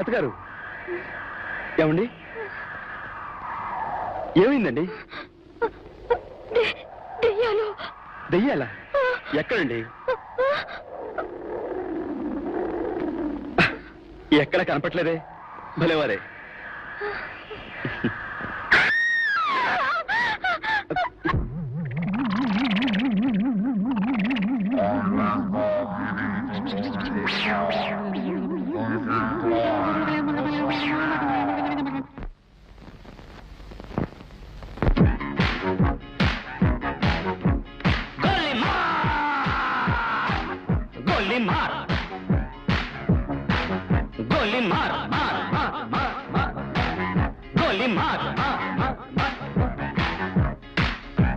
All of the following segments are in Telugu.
అత్తగారు ఏమండి? ఏమైందండి? దెయ్యాలు. దెయ్యాలా? ఎక్కడండి? ఎక్కడ కనపట్లేదే. భలేవారే.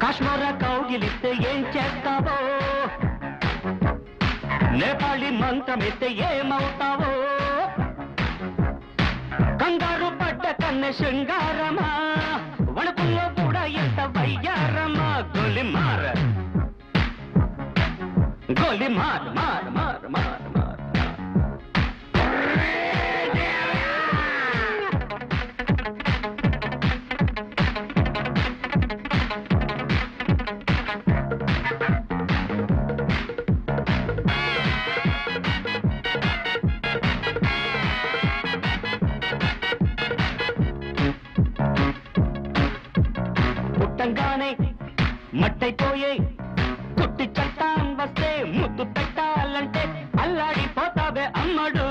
కాశ్మీర కౌగిలిస్తే ఏం చేస్తావో, నేపాళి మంత్రమిస్తే ఏమవుతావో, కంగారు పడ్డ కన్నె శృంగారమా, వణుకుల్లో కూడా ఎంత వయ్యారమా. గోలి మార్ గోలి మార్ మార్ మార్ మార్ మార్. పుట్టంగానే మట్టైపోయే కుట్టి చట్టాం వస్తే ముద్దు పెట్టాలంటే అల్లాడిపోతావే అమ్మడు.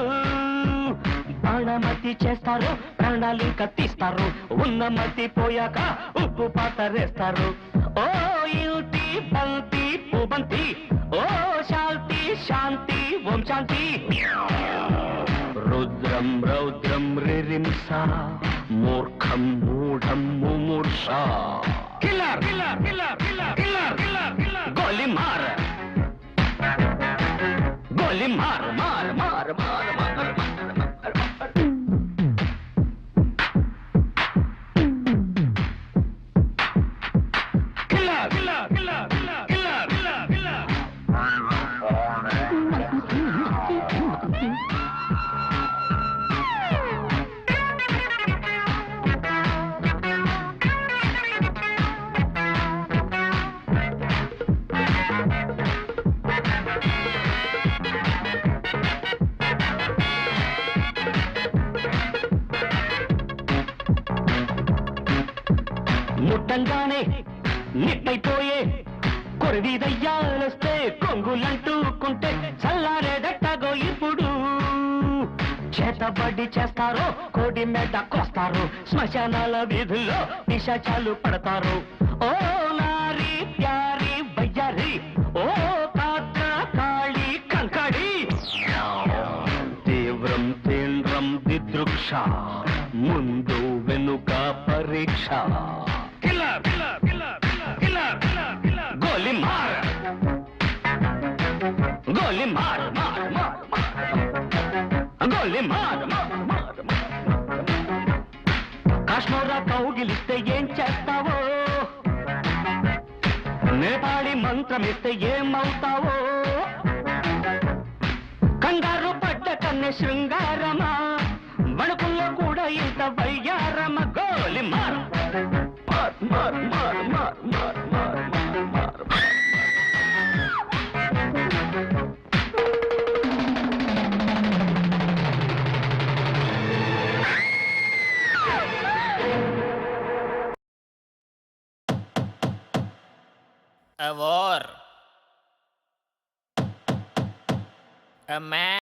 బాణమతి చేస్తారు, ప్రాణాలు కత్తిస్తారు, ఉన్న మతి పోయాక ఉప్పు పాతరేస్తారు. ఓ యుతి బంతి పుబంతి, ఓ శాంతి శాంతి ఓం శాంతి. రుద్రం రౌద్రం రిరింస, మూర్ఖం మూఢం ముమూర్ష. Killer killer killer killer killer killer killer. గోలి మార్ గోలి మార్ మార్ మార్ మార్ మార్. Killer killer killer killer killer killer killer. ముట్టంగానే నిట్టయిపోయే కొరివి దయ్యాలొస్తే కొంగులంటూకుంటే చల్లారేదట్టగో ఇప్పుడు. చేతబడి చేస్తారు, కోడి మెడ కోస్తారు, శ్మశానాల వీధుల్లో పిశాచాలు పడతారు. ఓ నారి ప్యారి బయ్యారి, ఓ కాత్ర కాళి కంకడి. తీవ్రం తీవ్రం దిదృక్ష, ముందు వెనుక పరీక్ష. Killer killer killer killer killer killer killer. గోలి మార్ గోలి మార్ మార్ మార్ మార్. గోలి మార్ మార్ మార్ మార్. కాశ్మీర కౌగిలిస్తే ఏం చేస్తావో, నేపాళి మంత్రమిస్తే ఏమవుతావో, కంగారు పడ్డ కన్నె శృంగారమా, వణుకుల్లో కూడా ఇంత వయ్యారమ. గోలి మార్ మార్ మార్ మార్ మార్ మార్ మార్ మార్ మార్. A war, a man.